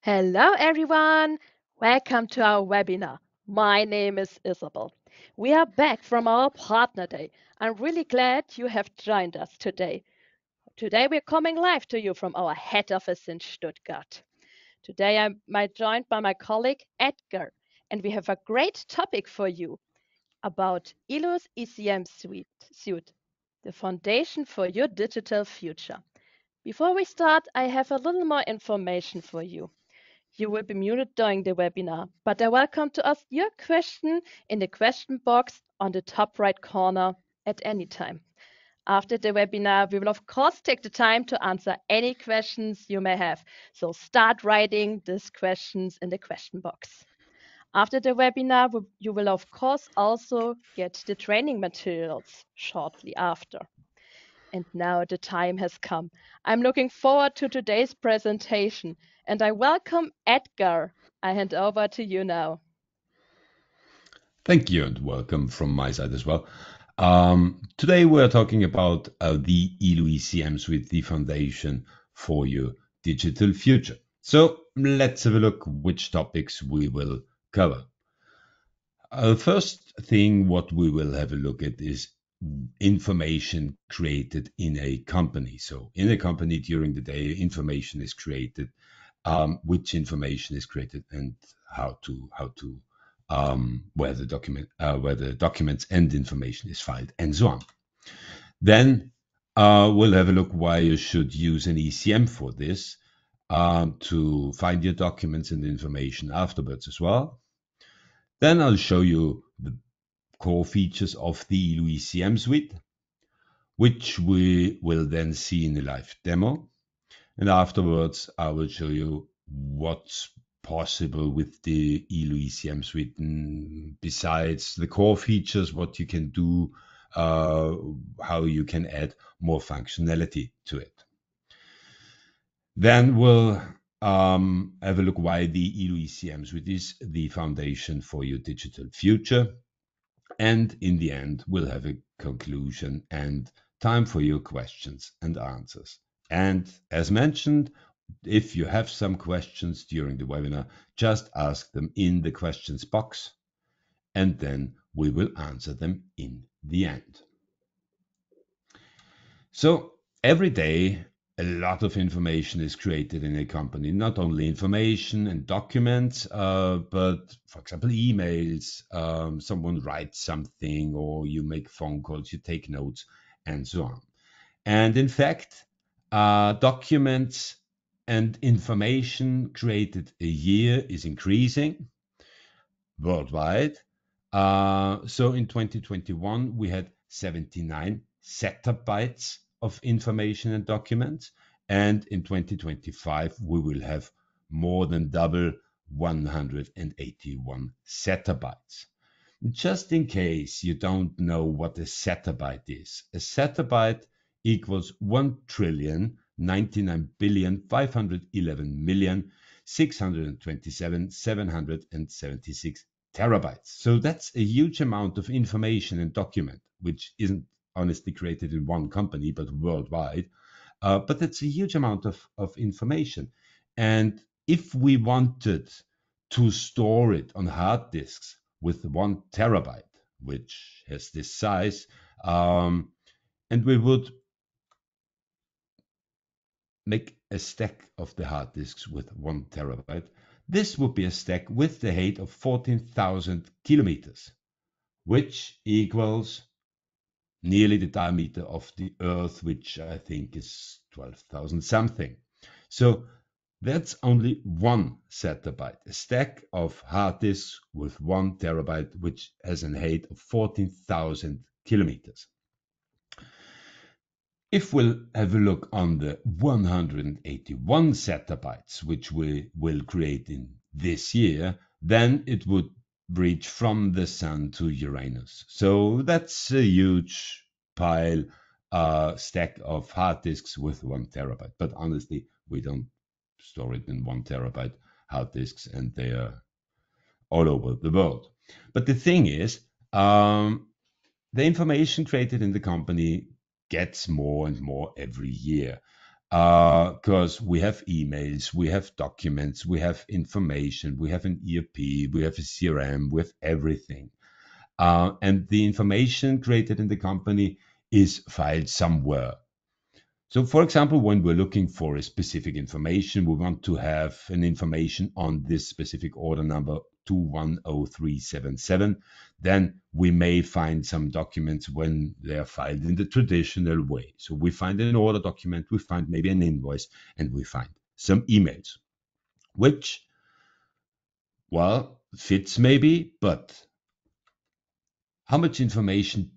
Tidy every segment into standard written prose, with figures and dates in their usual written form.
Hello, everyone. Welcome to our webinar. My name is Isabel. We are back from our partner day. I'm really glad you have joined us today. Today, we're coming live to you from our head office in Stuttgart. Today, I'm joined by my colleague Edgar, and we have a great topic for you about ELO's ECM Suite, the foundation for your digital future. Before we start, I have a little more information for you. You will be muted during the webinar, but are welcome to ask your question in the question box on the top right corner at any time. After the webinar, we will of course take the time to answer any questions you may have. So start writing these questions in the question box. After the webinar, you will of course also get the training materials shortly after. And now the time has come. I'm looking forward to today's presentation, and I welcome Edgar. I hand over to you now. Thank you and welcome from my side as well. Today we're talking about the ELO ECM Suite, the foundation for your digital future. So let's have a look which topics we will cover. First thing what we will have a look at is information created in a company. So in a company during the day, information is created, which information is created and how to where the documents and information is filed and so on. Then we'll have a look why you should use an ECM for this to find your documents and information afterwards as well. Then I'll show you the core features of the ELO ECM Suite, which we will then see in a live demo. And afterwards, I will show you what's possible with the ELO ECM Suite. And besides the core features, what you can do, how you can add more functionality to it. Then we'll have a look why the ELO ECM Suite is the foundation for your digital future. And in the end, we'll have a conclusion and time for your questions and answers. And as mentioned, if you have some questions during the webinar, just ask them in the questions box, and then we will answer them in the end. So every day, a lot of information is created in a company, not only information and documents, but for example, emails, someone writes something, or you make phone calls, you take notes, and so on. And in fact, documents and information created a year is increasing worldwide. So in 2021, we had 79 zettabytes of information and documents. And in 2025, we will have more than double, 181 zettabytes. Just in case you don't know what a zettabyte is, a zettabyte equals 1,99,511,627,776 terabytes. So that's a huge amount of information and document, which isn't honestly created in one company, but worldwide. But that's a huge amount of information. And if we wanted to store it on hard disks with 1 terabyte, which has this size, and we would make a stack of the hard disks with 1 terabyte. This would be a stack with the height of 14,000 kilometers, which equals nearly the diameter of the Earth, which I think is 12,000 something. So that's only 1 zettabyte, a stack of hard disks with 1 terabyte, which has an height of 14,000 kilometers. If we'll have a look on the 181 zettabytes, which we will create in this year, then it would reach from the Sun to Uranus. So that's a huge pile, stack of hard disks with 1 terabyte. But honestly, we don't store it in 1 terabyte hard disks, and they are all over the world. But the thing is, the information created in the company gets more and more every year. because we have emails, we have documents, we have information, we have an ERP, we have a CRM, we have everything. And the information created in the company is filed somewhere. So, for example, when we're looking for a specific information, we want to have an information on this specific order number 210377, then we may find some documents when they are filed in the traditional way. So we find an order document, we find maybe an invoice, and we find some emails, which, well, fits maybe, but how much information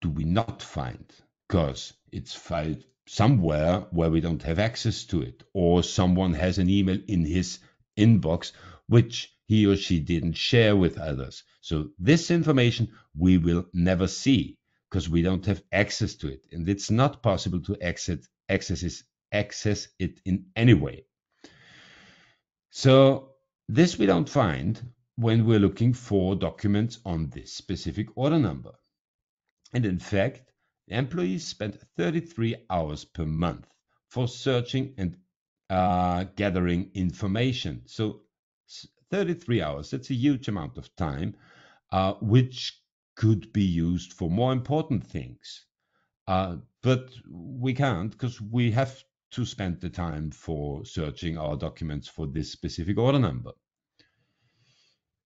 do we not find? Because it's filed somewhere where we don't have access to it, or someone has an email in his inbox which he or she didn't share with others. So this information we will never see because we don't have access to it, and it's not possible to access it in any way. So this we don't find when we're looking for documents on this specific order number. And in fact, employees spend 33 hours per month for searching and gathering information. So 33 hours, that's a huge amount of time, which could be used for more important things. But we can't because we have to spend the time for searching our documents for this specific order number.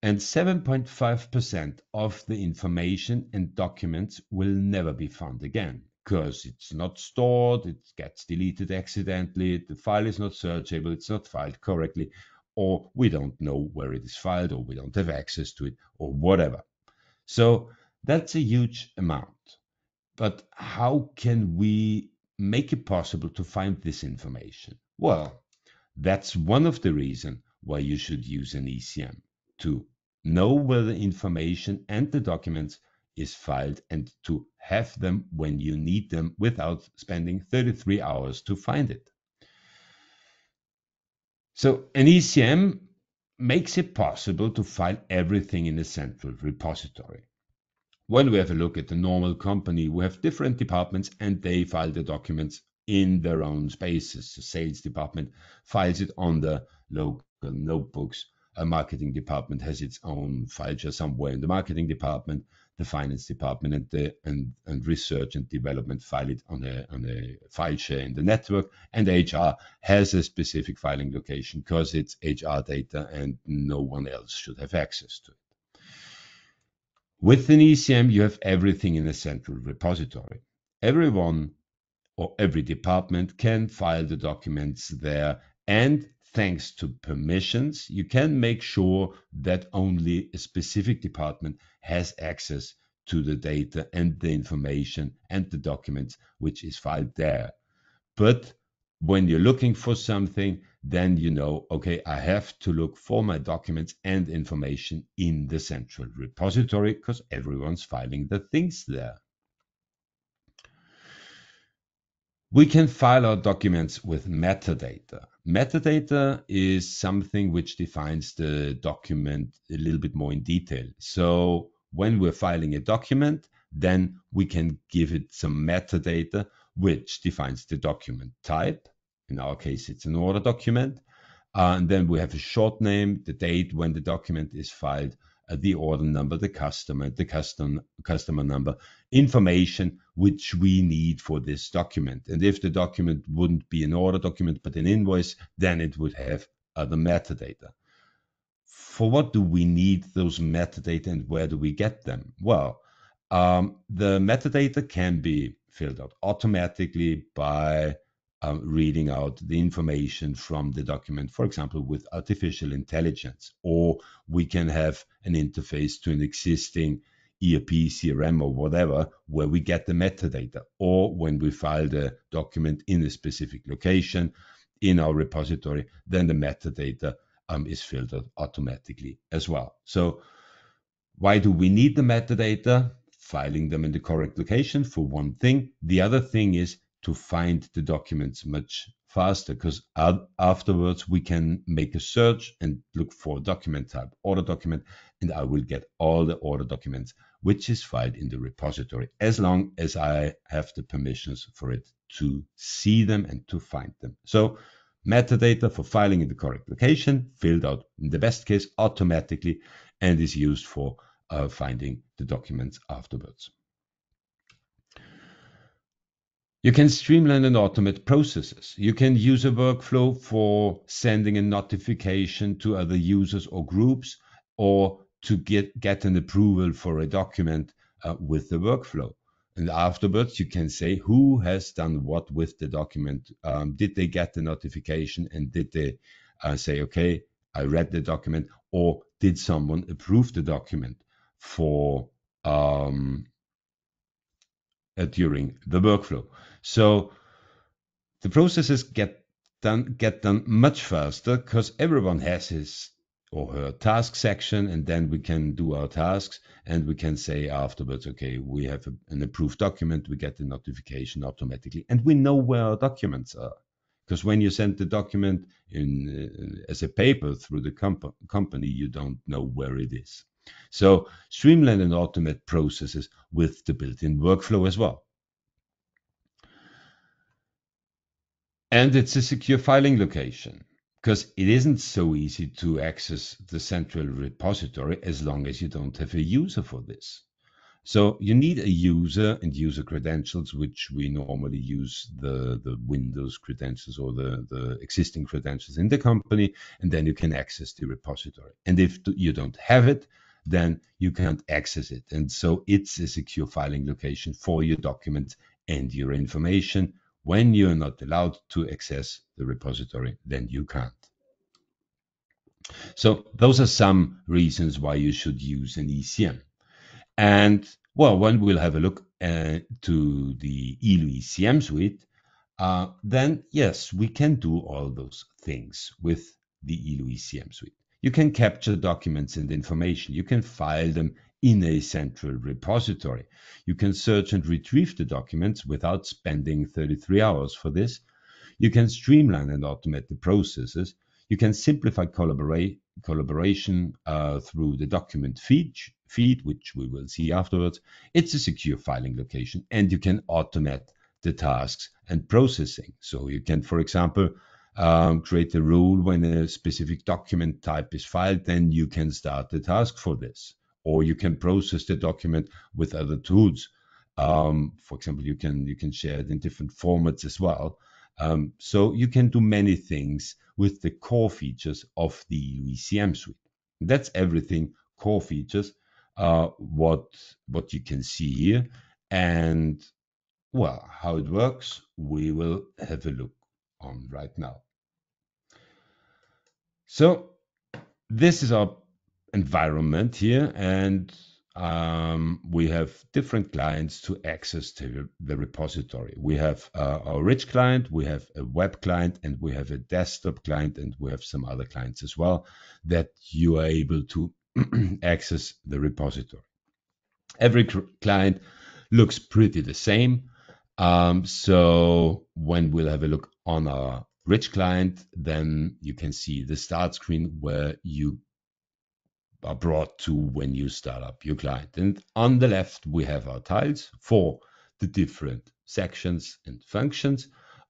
And 7.5% of the information and documents will never be found again because it's not stored, it gets deleted accidentally, the file is not searchable, it's not filed correctly, or we don't know where it is filed, or we don't have access to it, or whatever. So that's a huge amount. But how can we make it possible to find this information? Well, that's one of the reasons why you should use an ECM, to know where the information and the documents is filed and to have them when you need them without spending 33 hours to find it. So an ECM makes it possible to file everything in a central repository. When we have a look at the normal company, we have different departments and they file the documents in their own spaces. The sales department files it on the local notebooks. A marketing department has its own file share somewhere in the marketing department. The finance department and research and development file it on a file share in the network. And HR has a specific filing location because it's HR data and no one else should have access to it. With an ECM, you have everything in a central repository. Everyone or every department can file the documents there, and thanks to permissions, you can make sure that only a specific department has access to the data and the information and the documents which is filed there. But when you're looking for something, then you know, okay, I have to look for my documents and information in the central repository because everyone's filing the things there. We can file our documents with metadata. Metadata is something which defines the document a little bit more in detail. So when we're filing a document, then we can give it some metadata, which defines the document type. In our case, it's an order document. And then we have a short name, the date when the document is filed, the order number, the customer number, information which we need for this document. And if the document wouldn't be an order document but an invoice, then it would have other metadata. For what do we need those metadata and where do we get them? Well, the metadata can be filled out automatically by reading out the information from the document, for example, with artificial intelligence, or we can have an interface to an existing ERP, CRM, or whatever, where we get the metadata, or when we file the document in a specific location in our repository, then the metadata is filtered automatically as well. So why do we need the metadata? Filing them in the correct location for one thing. The other thing is to find the documents much faster, because afterwards we can make a search and look for document type, order document, and I will get all the order documents which is filed in the repository, as long as I have the permissions for it to see them and to find them. So metadata for filing in the correct location, filled out in the best case automatically, and is used for finding the documents afterwards. You can streamline and automate processes. You can use a workflow for sending a notification to other users or groups, or to get an approval for a document with the workflow. And afterwards, you can say who has done what with the document. Did they get the notification, and did they say, okay, I read the document, or did someone approve the document for during the workflow? So the processes get done much faster because everyone has his or her task section, and then we can do our tasks, and we can say afterwards, okay, we have an approved document, we get the notification automatically, and we know where our documents are. Because when you send the document in as a paper through the company, you don't know where it is. So streamline and automate processes with the built-in workflow as well. And it's a secure filing location, because it isn't so easy to access the central repository as long as you don't have a user for this. So you need a user and user credentials, which we normally use the Windows credentials or the existing credentials in the company, and then you can access the repository. And if you don't have it, then you can't access it. And so it's a secure filing location for your documents and your information. When you're not allowed to access the repository, then you can't. So those are some reasons why you should use an ECM. And well, when we'll have a look to the ELO ECM Suite, then yes, we can do all those things with the ELO ECM Suite. You can capture documents and information. You can file them in a central repository. You can search and retrieve the documents without spending 33 hours for this. You can streamline and automate the processes. You can simplify collaboration through the document feed, which we will see afterwards. It's a secure filing location, and you can automate the tasks and processing. So you can, for example, create a rule when a specific document type is filed, then you can start the task for this. Or you can process the document with other tools. For example, you can share it in different formats as well. So you can do many things with the core features of the ELO ECM Suite. That's everything, core features, what you can see here. And well, how it works, we will have a look on right now. So this is our environment here, and we have different clients to access to the repository. We have our rich client, we have a web client, and we have a desktop client, and we have some other clients as well that you are able to access the repository. Every client looks pretty the same. So when we'll have a look on our rich client, then you can see the start screen where you are brought to when you start up your client. And on the left, we have our tiles for the different sections and functions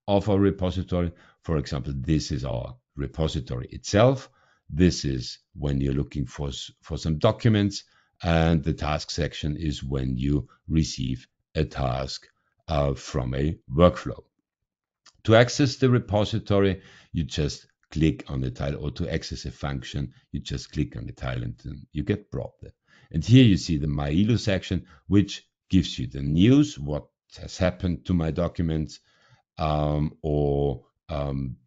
of our repository. For example, this is our repository itself. This is when you're looking for some documents, and the task section is when you receive a task from a workflow. To access the repository, you just click on the tile, or to access a function, you just click on the tile and then you get brought there. And here you see the My ELO section, which gives you the news, what has happened to my documents, or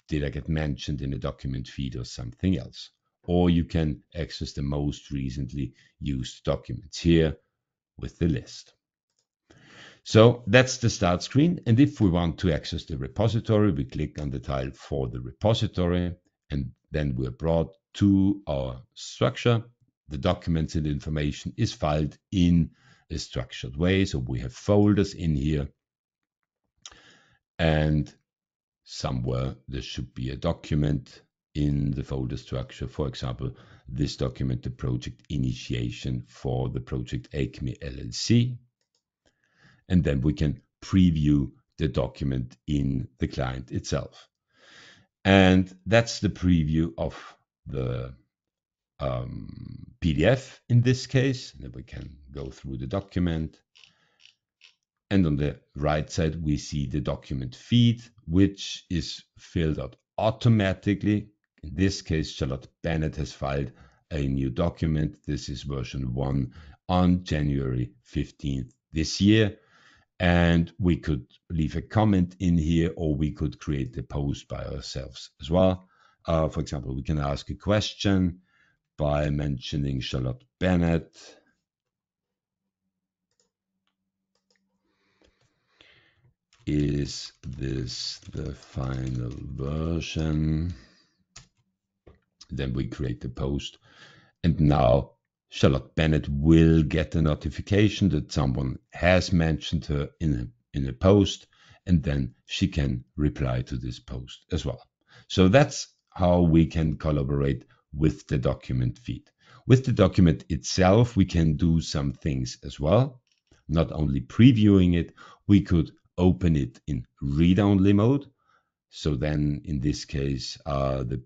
did I get mentioned in a document feed or something else. Or you can access the most recently used documents here with the list. So that's the start screen. And if we want to access the repository, we click on the tile for the repository, and then we're brought to our structure. The documents and information is filed in a structured way. So we have folders in here, and somewhere there should be a document in the folder structure. For example, this document, the project initiation for the project ECME LLC. And then we can preview the document in the client itself. And that's the preview of the PDF in this case. And then we can go through the document. And on the right side, we see the document feed, which is filled out automatically. In this case, Charlotte Bennett has filed a new document. This is version 1 on January 15th this year. And we could leave a comment in here, or we could create the post by ourselves as well. For example, we can ask a question by mentioning Charlotte Bennett. Is this the final version? Then we create the post. And now Charlotte Bennett will get a notification that someone has mentioned her in a post, and then she can reply to this post as well. So that's how we can collaborate with the document feed. With the document itself, we can do some things as well. Not only previewing it, we could open it in read-only mode. So then in this case, the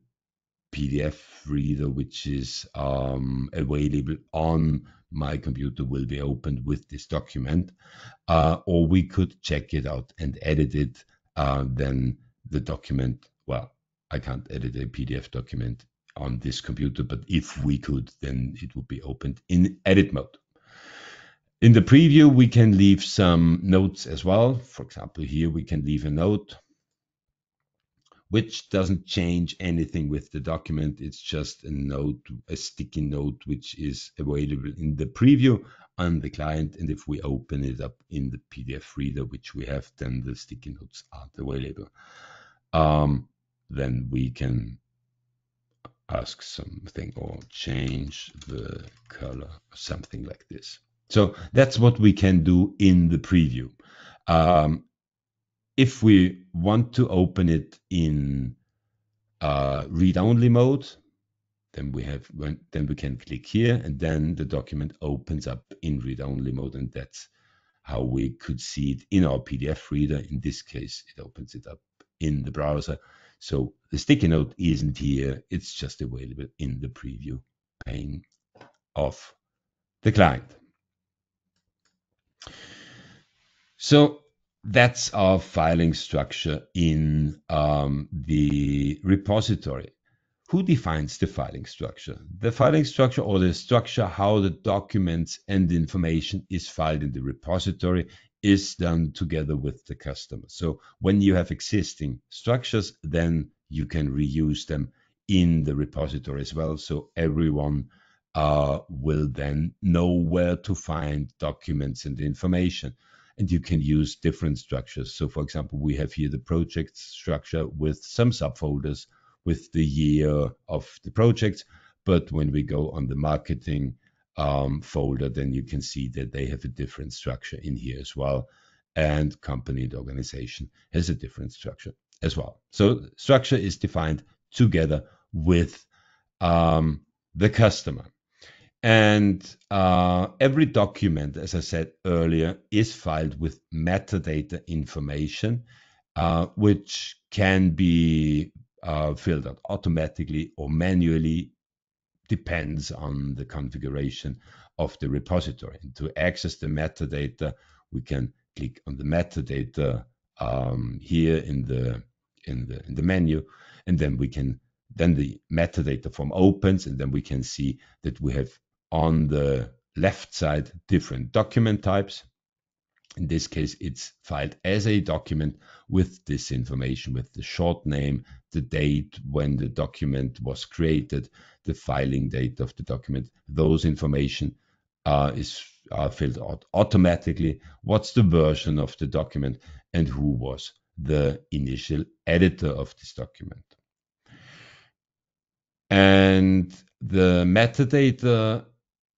PDF reader, which is available on my computer, will be opened with this document, or we could check it out and edit it. Then the document, well, I can't edit a PDF document on this computer, but if we could, then it would be opened in edit mode. In the preview, we can leave some notes as well. For example, here we can leave a note which doesn't change anything with the document. It's just a note, a sticky note, which is available in the preview on the client. And if we open it up in the PDF reader, which we have, then the sticky notes aren't available. Then we can ask something or change the color, or something like this. So that's what we can do in the preview. If we want to open it in read-only mode, then we can click here, and then the document opens up in read-only mode, and that's how we could see it in our PDF reader. In this case, it opens it up in the browser. So the sticky note isn't here; it's just available in the preview pane of the client. So that's our filing structure in the repository. Who defines the filing structure? The filing structure, or the structure how the documents and the information is filed in the repository, is done together with the customer. So when you have existing structures, then you can reuse them in the repository as well. So everyone will then know where to find documents and information. And you can use different structures. So for example, we have here the project structure with some subfolders with the year of the project. But when we go on the marketing folder, then you can see that they have a different structure in here as well. And company and organization has a different structure as well. So structure is defined together with the customer. And every document, as I said earlier, is filed with metadata information, which can be filled out automatically or manually, depends on the configuration of the repository. And to access the metadata, we can click on the metadata here in the menu, and then the metadata form opens, and then we can see that we have on the left side different document types. In this case, it's filed as a document with this information, with the short name, the date when the document was created, the filing date of the document. Those information are filled out automatically. What's the version of the document, and who was the initial editor of this document? And the metadata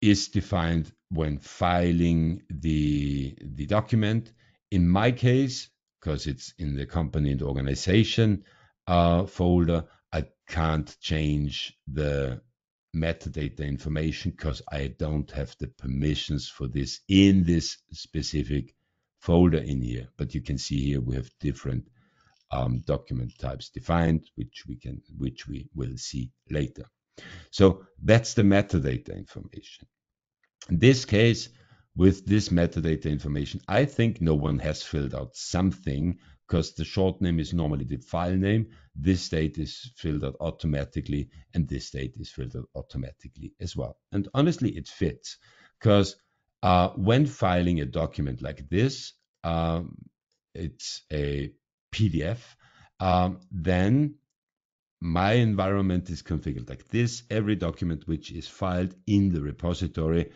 is defined when filing the document. In my case, because it's in the company and organization folder, I can't change the metadata information because I don't have the permissions for this in this specific folder in here. But you can see here we have different document types defined, which we will see later. So that's the metadata information. In this case, with this metadata information, I think no one has filled out something because the short name is normally the file name. This date is filled out automatically, and this date is filled out automatically as well. And honestly, it fits because when filing a document like this, it's a PDF, then my environment is configured like this. Every document which is filed in the repository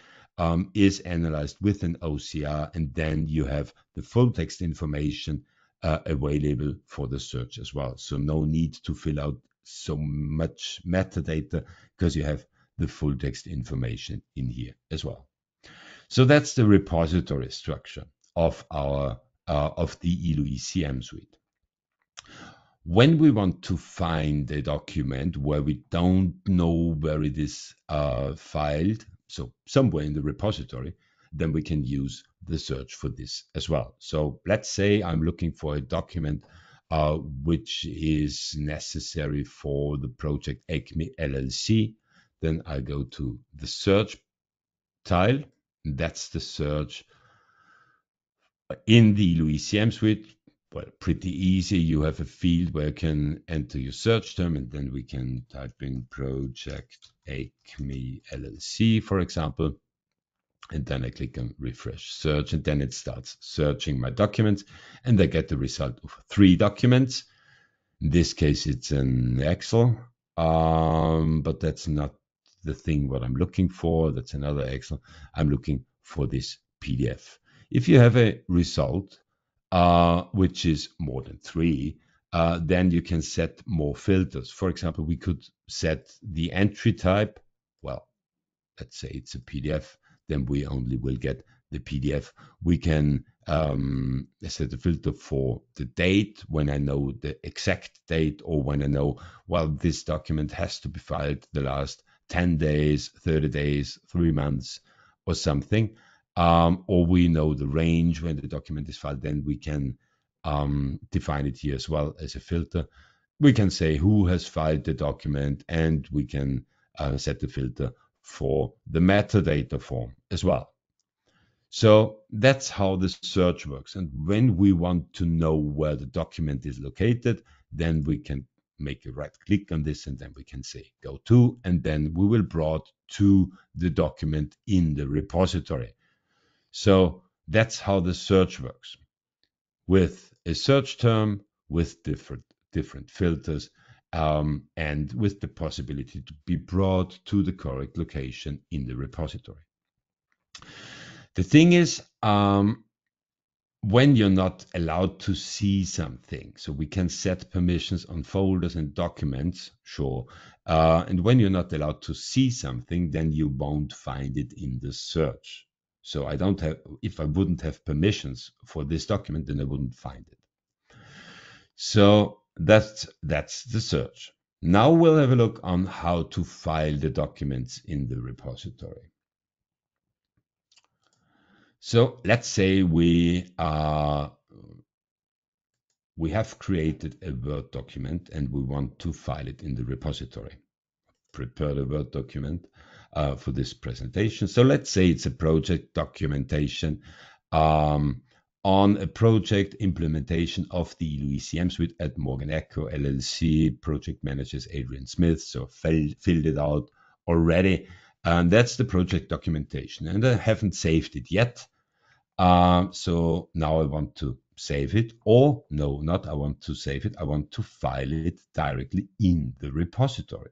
is analyzed with an OCR, and then you have the full text information available for the search as well. So no need to fill out so much metadata because you have the full text information in here as well. So that's the repository structure of our of the ELO ECM suite. When we want to find a document where we don't know where it is filed, so somewhere in the repository, then we can use the search for this as well. So let's say I'm looking for a document which is necessary for the project ECME LLC. Then I go to the search tile. That's the search in the ELO ECM suite. Well, pretty easy. You have a field where you can enter your search term, and then we can type in project ECME LLC, for example. And then I click on refresh search, and then it starts searching my documents, and I get the result of 3 documents. In this case, it's an Excel, but that's not the thing what I'm looking for. That's another Excel. I'm looking for this PDF. If you have a result which is more than 3, then you can set more filters. For example, we could set the entry type. Well, let's say it's a PDF, then we only will get the PDF. We can set a filter for the date when I know the exact date, or when I know, well, this document has to be filed the last 10 days, 30 days, 3 months, or something. Or we know the range when the document is filed, then we can define it here as well as a filter. We can say who has filed the document, and we can set the filter for the metadata form as well. So that's how the search works. And when we want to know where the document is located, then we can make a right click on this, and then we can say go to, and then we will brought to the document in the repository. So that's how the search works, with a search term, with different filters, and with the possibility to be brought to the correct location in the repository. The thing is, when you're not allowed to see something, so we can set permissions on folders and documents, sure. And when you're not allowed to see something, then you won't find it in the search. So I don't have, if I wouldn't have permissions for this document, then I wouldn't find it. So that's the search. Now we'll have a look on how to file the documents in the repository. So let's say we have created a Word document and we want to file it in the repository. Prepare the Word document for this presentation. So let's say it's a project documentation on a project implementation of the ELO ECM suite at Morgan Echo LLC. Project managers Adrian Smith. So filled it out already. And that's the project documentation. And I haven't saved it yet. So now I want to save it, or no, not I want to save it. I want to file it directly in the repository.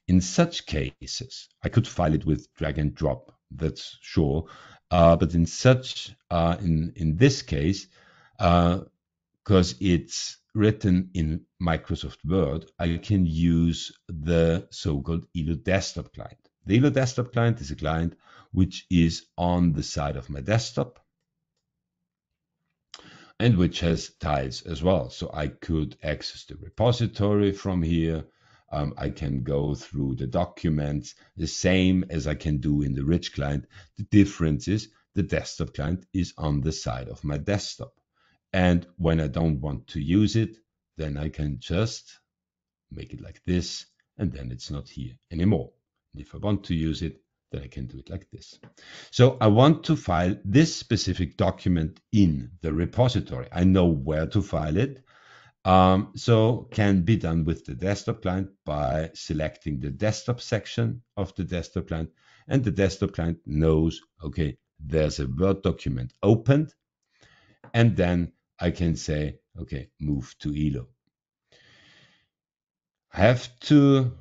In such cases, I could file it with drag and drop. That's sure. But in this case, because it's written in Microsoft Word, I can use the so-called ELO desktop client. The ELO desktop client is a client which is on the side of my desktop and which has tiles as well. So I could access the repository from here. I can go through the documents the same as I can do in the rich client. The difference is the desktop client is on the side of my desktop. And when I don't want to use it, then I can just make it like this, and then it's not here anymore. And if I want to use it, then I can do it like this. So I want to file this specific document in the repository. I know where to file it. So can be done with the desktop client by selecting the desktop section of the desktop client, and the desktop client knows, okay, there's a Word document opened, and then I can say, okay, move to ELO. I have to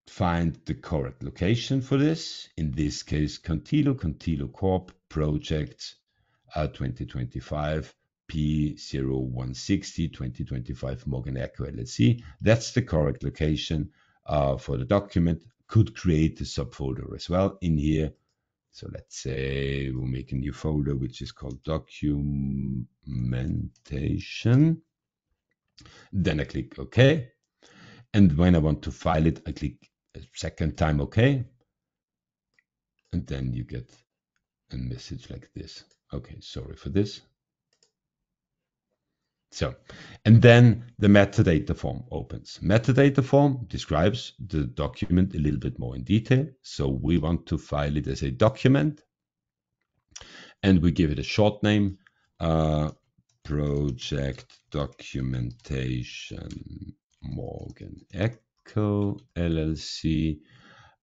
find the correct location for this. In this case, Contilo Corp projects 2025 P0160 2025 Morgan Echo LLC. That's the correct location for the document. Could create a subfolder as well in here. So let's say we'll make a new folder which is called documentation. Then I click OK. And when I want to file it, I click a second time OK. And then you get a message like this. Okay, sorry for this. So, and then the metadata form opens. Metadata form describes the document a little bit more in detail. So we want to file it as a document, and we give it a short name, project documentation Morgan Echo LLC.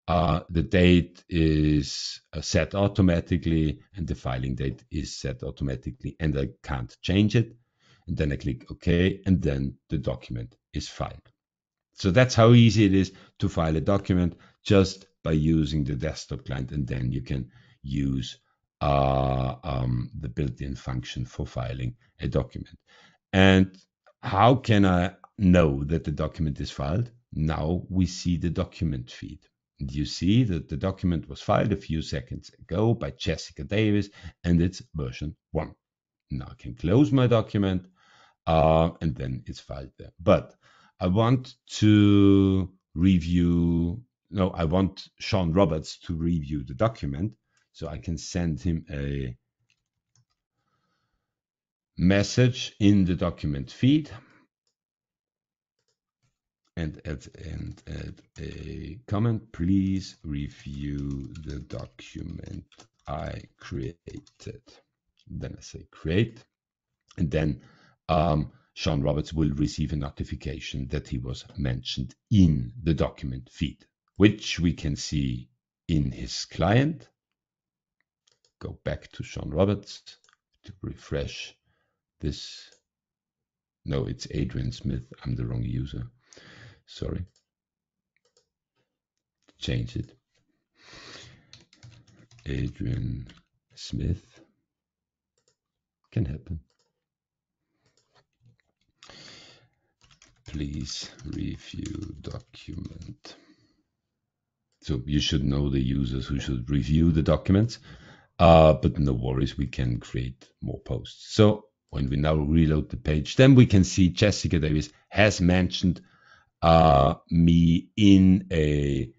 The date is set automatically, and the filing date is set automatically, and I can't change it. And then I click OK, and then the document is filed. So that's how easy it is to file a document just by using the desktop client, and then you can use the built-in function for filing a document. And how can I know that the document is filed? Now we see the document feed. And you see that the document was filed a few seconds ago by Jessica Davis, and it's version 1. Now I can close my document, and then it's filed there. But I want to I want Sean Roberts to review the document, so I can send him a message in the document feed and add a comment. Please review the document I created. Then I say create, and then Sean Roberts will receive a notification that he was mentioned in the document feed, which we can see in his client. Go back to Sean Roberts to refresh this. No, it's Adrian Smith. I'm the wrong user. Sorry. Change it. Adrian Smith. Can happen. Please review document. So you should know the users who should review the documents, but no worries, we can create more posts. So when we now reload the page, then we can see Jessica Davis has mentioned me in the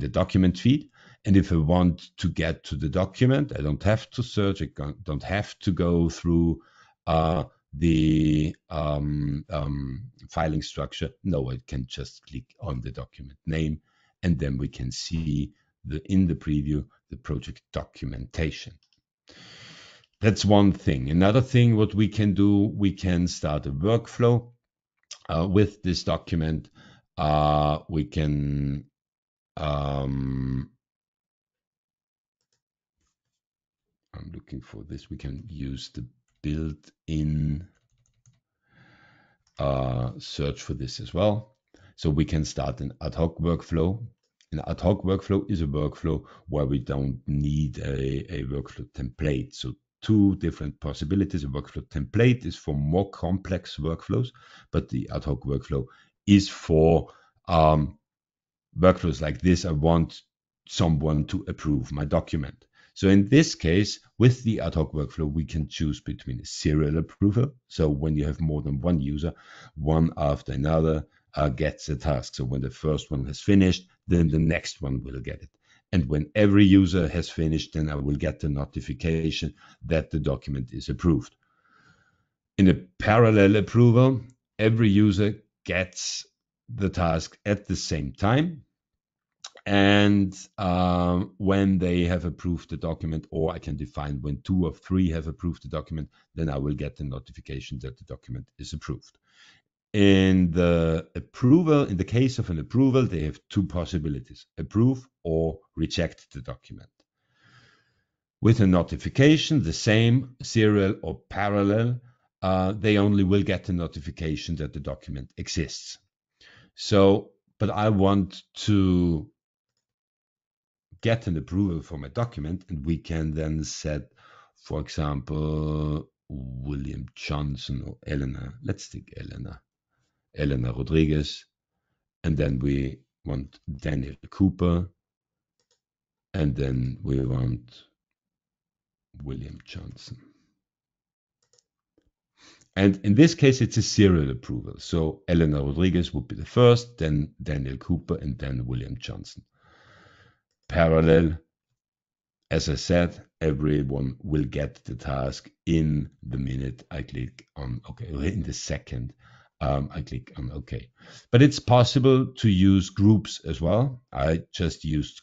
document feed. And if I want to get to the document, I don't have to search. I don't have to go through the filing structure. No, I can just click on the document name, and then we can see in the preview the project documentation. That's one thing. Another thing, what we can do, we can start a workflow with this document. We can I'm looking for this. We can use the built-in search for this as well. So we can start an ad hoc workflow. An ad hoc workflow is a workflow where we don't need a workflow template. So two different possibilities. A workflow template is for more complex workflows, but the ad hoc workflow is for workflows like this. I want someone to approve my document. So in this case, with the ad hoc workflow, we can choose between a serial approval. So when you have more than one user, one after another, gets a task. So when the first one has finished, then the next one will get it. And when every user has finished, then I will get the notification that the document is approved. In a parallel approval, every user gets the task at the same time. And when they have approved the document, or I can define when 2 of 3 have approved the document, then I will get the notification that the document is approved. In the case of an approval, they have 2 possibilities: approve or reject the document. With a notification, the same, serial or parallel, they only will get the notification that the document exists. So, but I want to get an approval for my document, and we can then set, for example, William Johnson or Elena. Let's take Elena Rodriguez, and then we want Daniel Cooper, and then we want William Johnson. And in this case, it's a serial approval. So Elena Rodriguez would be the first, then Daniel Cooper, and then William Johnson. Parallel, as I said, everyone will get the task in the minute I click on OK, or in the second I click on OK. But it's possible to use groups as well. I just used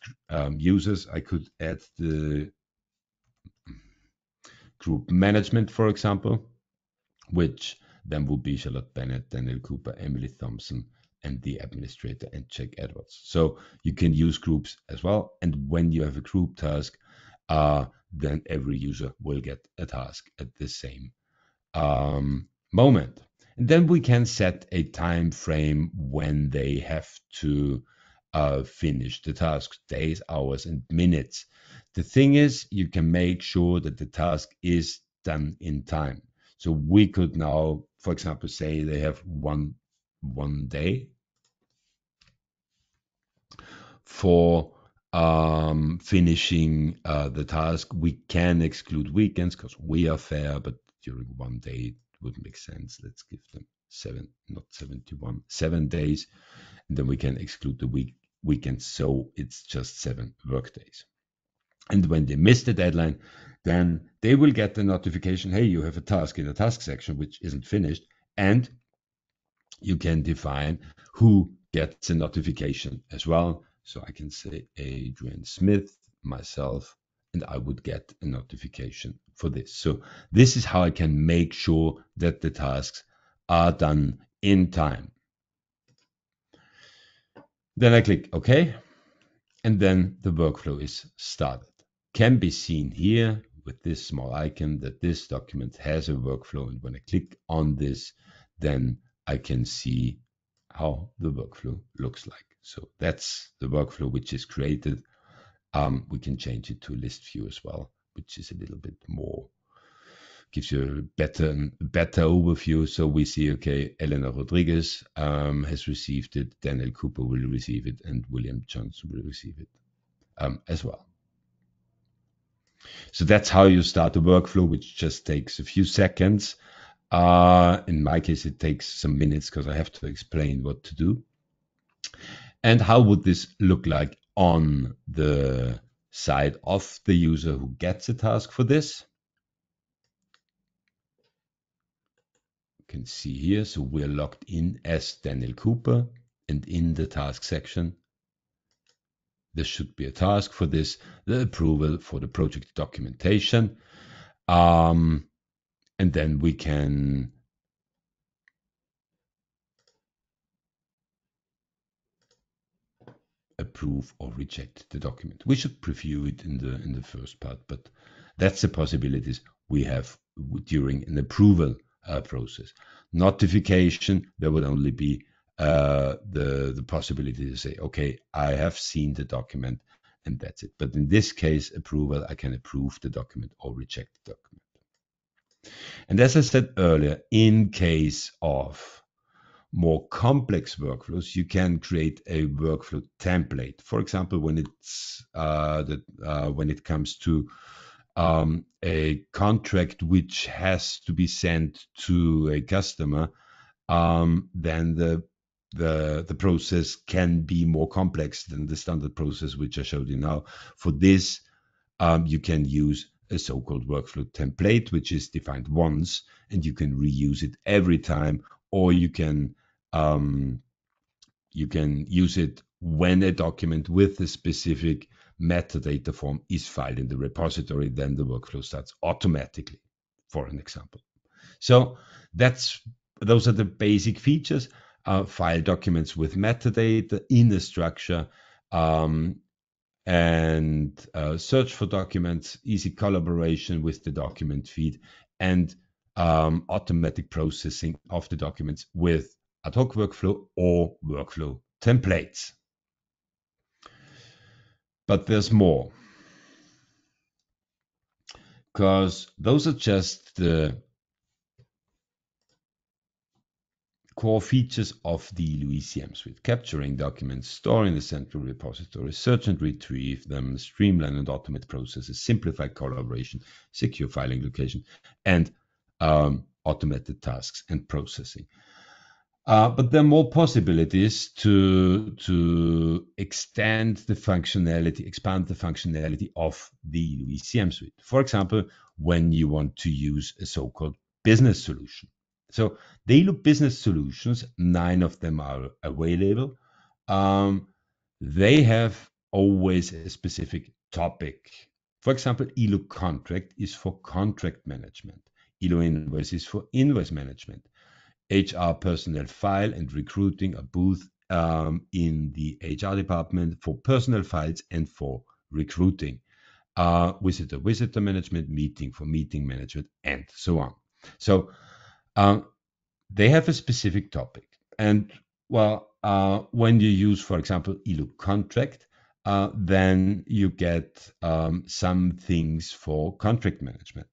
users. I could add the group management, for example, which then would be Charlotte Bennett, Daniel Cooper, Emily Thompson, and the administrator, and Jack Edwards. So you can use groups as well. And when you have a group task, then every user will get a task at the same moment. And then we can set a time frame when they have to finish the task: days, hours, and minutes. The thing is, you can make sure that the task is done in time. So we could now, for example, say they have one day for finishing the task. We can exclude weekends because we are fair, but during one day it wouldn't make sense. Let's give them 7 days, and then we can exclude the weekends. So it's just 7 work days. And when they miss the deadline, then they will get the notification: hey, you have a task in the task section which isn't finished. And you can define who gets a notification as well. So I can say Adrian Smith, myself, and I would get a notification for this. So this is how I can make sure that the tasks are done in time. Then I click OK, and then the workflow is started. Can be seen here with this small icon that this document has a workflow, and when I click on this, then I can see how the workflow looks like. So that's the workflow which is created. We can change it to a list view as well, which is a little bit more, gives you a better overview. So we see, okay, Elena Rodriguez has received it, Daniel Cooper will receive it, and William Johnson will receive it as well. So that's how you start a workflow, which just takes a few seconds. In my case, it takes some minutes because I have to explain what to do. And how would this look like on the side of the user who gets a task for this? You can see here, so we're logged in as Daniel Cooper, and in the task section, there should be a task for this, the approval for the project documentation. And then we can approve or reject the document. We should preview it in the first part, but that's the possibilities we have during an approval process. Notification, there would only be the possibility to say, okay, I have seen the document, and that's it. But in this case, approval, I can approve the document or reject the document. And as I said earlier, in case of more complex workflows, you can create a workflow template. For example, when it comes to a contract which has to be sent to a customer, then the process can be more complex than the standard process, which I showed you now. For this, you can use a so-called workflow template, which is defined once, and you can reuse it every time, or you can use it when a document with a specific metadata form is filed in the repository. Then the workflow starts automatically, for an example. So those are the basic features. File documents with metadata in a structure, and search for documents, easy collaboration with the document feed, and automatic processing of the documents with ad hoc workflow or workflow templates. But there's more, because those are just the core features of the ELO ECM Suite: capturing documents, storing the central repository, search and retrieve them, streamline and automate processes, simplify collaboration, secure filing location, and automated tasks and processing. But there are more possibilities to expand the functionality of the ELO ECM Suite. For example, when you want to use a so-called business solution. So the ELO business solutions, 9 of them are available. They have always a specific topic. For example, ELO contract is for contract management. ELO invoice is for invoice management. HR personnel file and recruiting are both in the HR department for personnel files and for recruiting. Visitor management, meeting for meeting management, and so on. So they have a specific topic. And when you use, for example, ELO contract, then you get some things for contract management.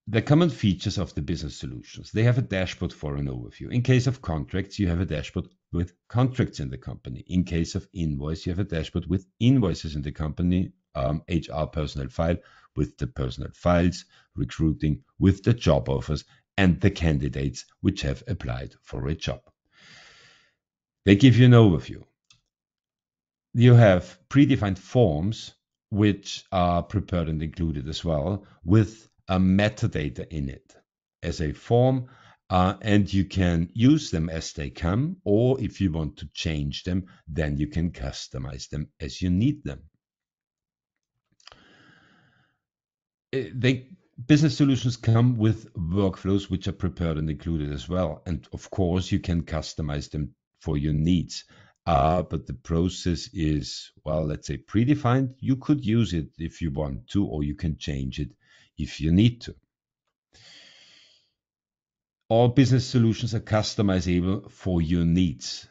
The common features of the business solutions: they have a dashboard for an overview. In case of contracts, you have a dashboard with contracts in the company. In case of invoice, you have a dashboard with invoices in the company. HR personnel file with the personnel files, recruiting with the job offers and the candidates which have applied for a job. They give you an overview. You have predefined forms which are prepared and included as well, with a metadata in it as a form, and you can use them as they come, or if you want to change them, then you can customize them as you need them. Business solutions come with workflows which are prepared and included as well, and of course you can customize them for your needs. But the process is, let's say, predefined. You could use it if you want to, or you can change it if you need to. All business solutions are customizable for your needs,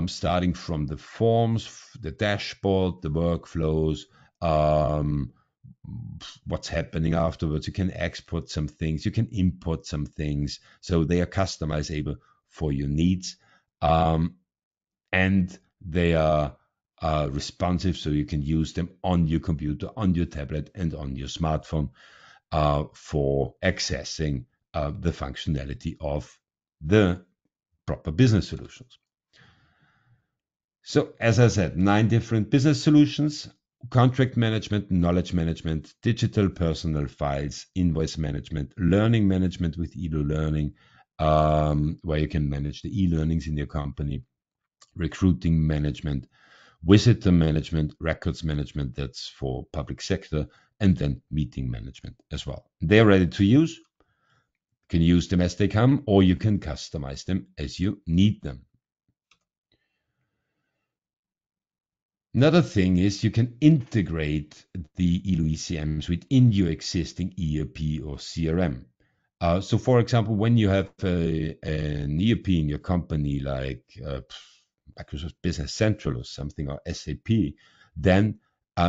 starting from the forms, the dashboard, the workflows, what's happening afterwards. You can export some things, you can import some things. So they are customizable for your needs. And they are responsive, so you can use them on your computer, on your tablet, and on your smartphone for accessing the functionality of the proper business solutions. So, as I said, 9 different business solutions: contract management, knowledge management, digital personal files, invoice management, learning management with ELO Learning, where you can manage the e-learnings in your company, recruiting management, visitor management, records management, that's for public sector, and then meeting management as well. They're ready to use. You can use them as they come, or you can customize them as you need them. Another thing is you can integrate the ELO ECM Suite in your existing ERP or CRM. So, for example, when you have an ERP in your company, like Microsoft Business Central or something, or SAP, then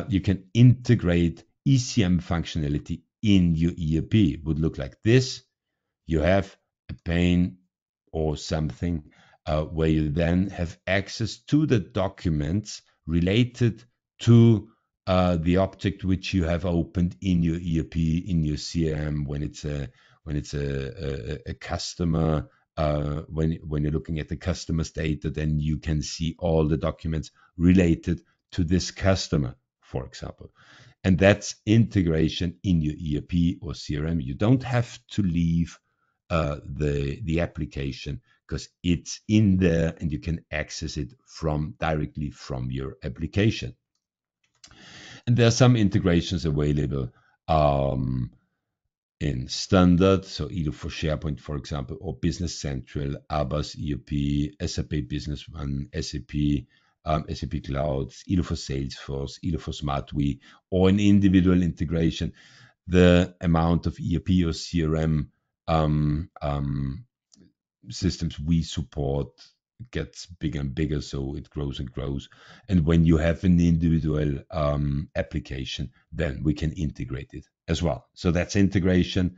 you can integrate ECM functionality in your ERP. It would look like this. You have a pane or something where you then have access to the documents related to the object which you have opened in your ERP, in your CRM, when it's a customer when you're looking at the customer's data, then you can see all the documents related to this customer, for example. And that's integration in your ERP or CRM. You don't have to leave the application because it's in there and you can access it directly from your application. And there are some integrations available in standard, so either for SharePoint, for example, or Business Central, ABAS, ERP, SAP Business One, SAP, SAP Cloud, either for Salesforce, either for SmartWe, or an individual integration. The amount of ERP or CRM systems we support gets bigger and bigger, so it grows and grows. And when you have an individual application, then we can integrate it as well. So that's integration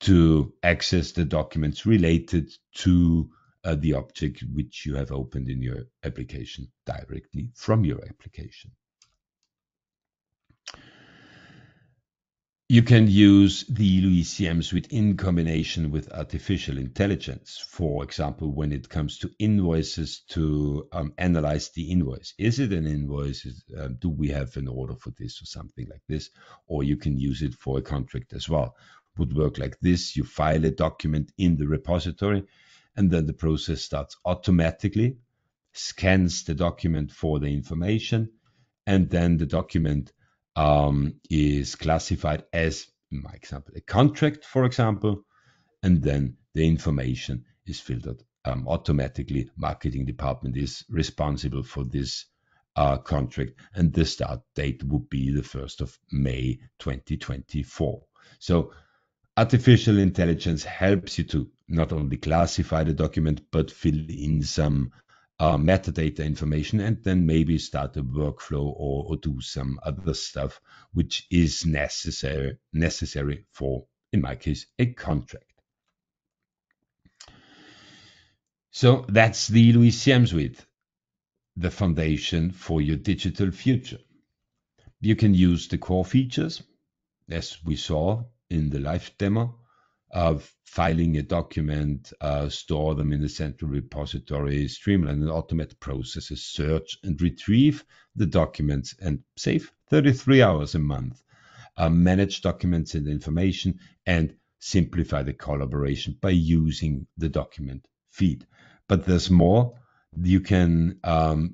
to access the documents related to the object which you have opened in your application directly from your application. You can use the ELO ECM Suite in combination with artificial intelligence. For example, when it comes to invoices, to analyze the invoice. Is it an invoice? Do we have an order for this or something like this? Or you can use it for a contract as well. Would work like this. You file a document in the repository, and then the process starts automatically, scans the document for the information, and then the document is classified as, in my example, a contract, for example, and then the information is filtered automatically. Marketing department is responsible for this contract, and the start date would be the 1st of May 2024. So artificial intelligence helps you to not only classify the document, but fill in some metadata information, and then maybe start a workflow or do some other stuff which is necessary for, in my case, a contract. So that's the ELO ECM Suite, the foundation for your digital future. You can use the core features, as we saw in the live demo, of filing a document, store them in the central repository, streamline and automate processes, search and retrieve the documents, and save 33 hours a month, manage documents and information, and simplify the collaboration by using the document feed. But there's more. You can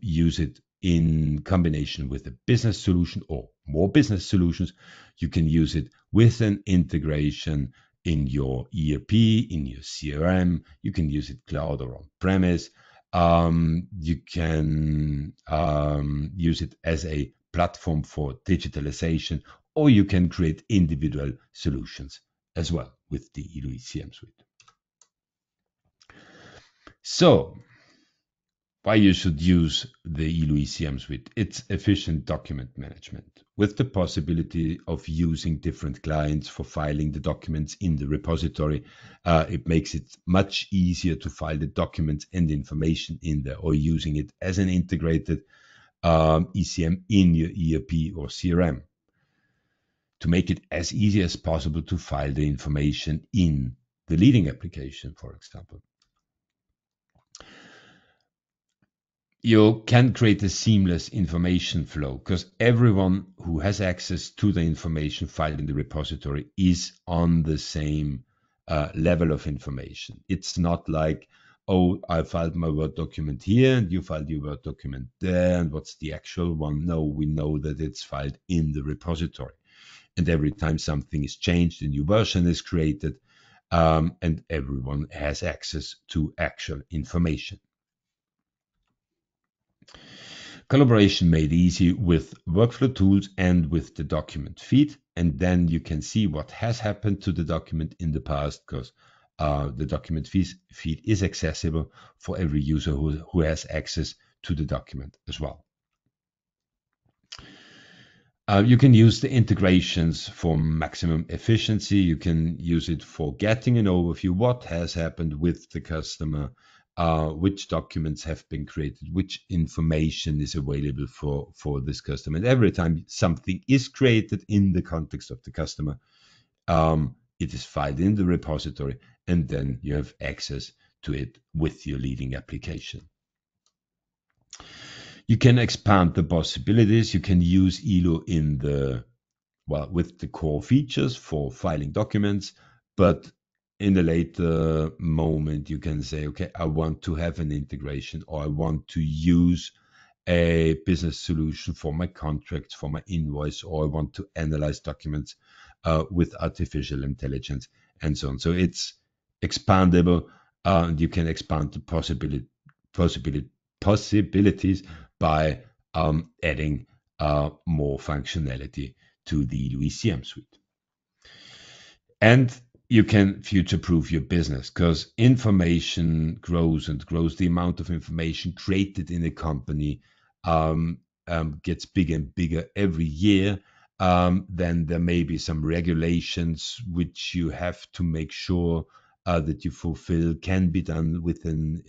use it in combination with a business solution or more business solutions. You can use it with an integration in your ERP, in your CRM. You can use it cloud or on premise. You can use it as a platform for digitalization, or you can create individual solutions as well with the ELO ECM Suite. So, why you should use the ELO ECM Suite? It's efficient document management with the possibility of using different clients for filing the documents in the repository. It makes it much easier to file the documents and information in there, or using it as an integrated ECM in your ERP or CRM, to make it as easy as possible to file the information in the leading application, for example. You can create a seamless information flow because everyone who has access to the information filed in the repository is on the same level of information. It's not like, oh, I filed my Word document here and you filed your Word document there, and what's the actual one? No, we know that it's filed in the repository. And every time something is changed, a new version is created, and everyone has access to actual information. Collaboration made easy with workflow tools and with the document feed. And then you can see what has happened to the document in the past, because the document feed is accessible for every user who has access to the document as well. You can use the integrations for maximum efficiency. You can use it for getting an overview, what has happened with the customer, which documents have been created, which information is available for this customer. And every time something is created in the context of the customer, it is filed in the repository, and then you have access to it with your leading application. You can expand the possibilities. You can use ELO in the with the core features for filing documents, but in the later moment, you can say, okay, I want to have an integration, or I want to use a business solution for my contracts, for my invoice, or I want to analyze documents with artificial intelligence and so on. So it's expandable, and you can expand the possibility, possibilities by adding more functionality to the ELO ECM suite. And you can future proof your business because information grows and grows. The amount of information created in a company gets bigger and bigger every year. Then there may be some regulations which you have to make sure that you fulfill can be done within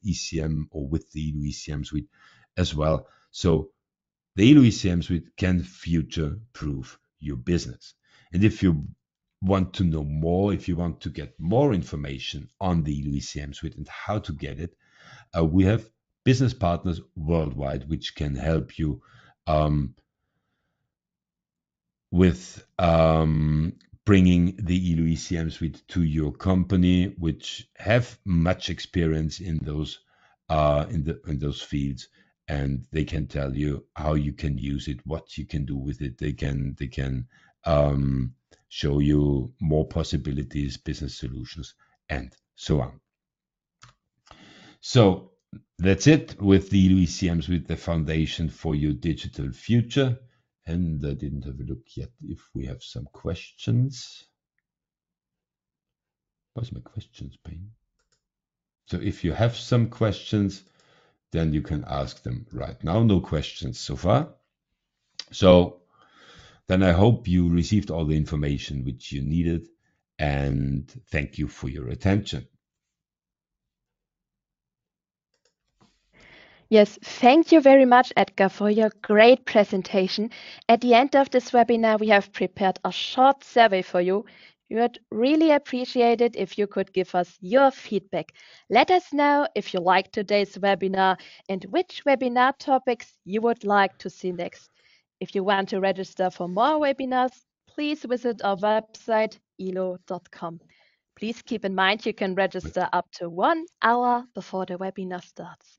ECM or with the ELO ECM suite as well. So the ELO ECM suite can future proof your business. And if you want to know more, if you want to get more information on the ELO ECM suite and how to get it, we have business partners worldwide which can help you with bringing the ELO ECM suite to your company, which have much experience in those in those fields, and they can tell you how you can use it, what you can do with it. They can show you more possibilities, business solutions, and so on. So that's it with the ELO ECM suite, the foundation for your digital future. And I didn't have a look yet if we have some questions. Where's my questions pane? So if you have some questions, then you can ask them right now. No questions so far. So then I hope you received all the information which you needed, and thank you for your attention. Yes, thank you very much, Edgar, for your great presentation. At the end of this webinar, we have prepared a short survey for you. We would really appreciate it if you could give us your feedback. Let us know if you liked today's webinar and which webinar topics you would like to see next. If you want to register for more webinars, please visit our website, elo.com. Please keep in mind you can register up to 1 hour before the webinar starts.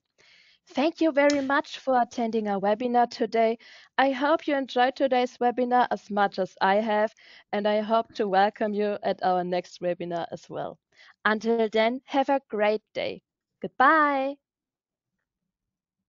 Thank you very much for attending our webinar today. I hope you enjoyed today's webinar as much as I have, and I hope to welcome you at our next webinar as well. Until then, have a great day. Goodbye.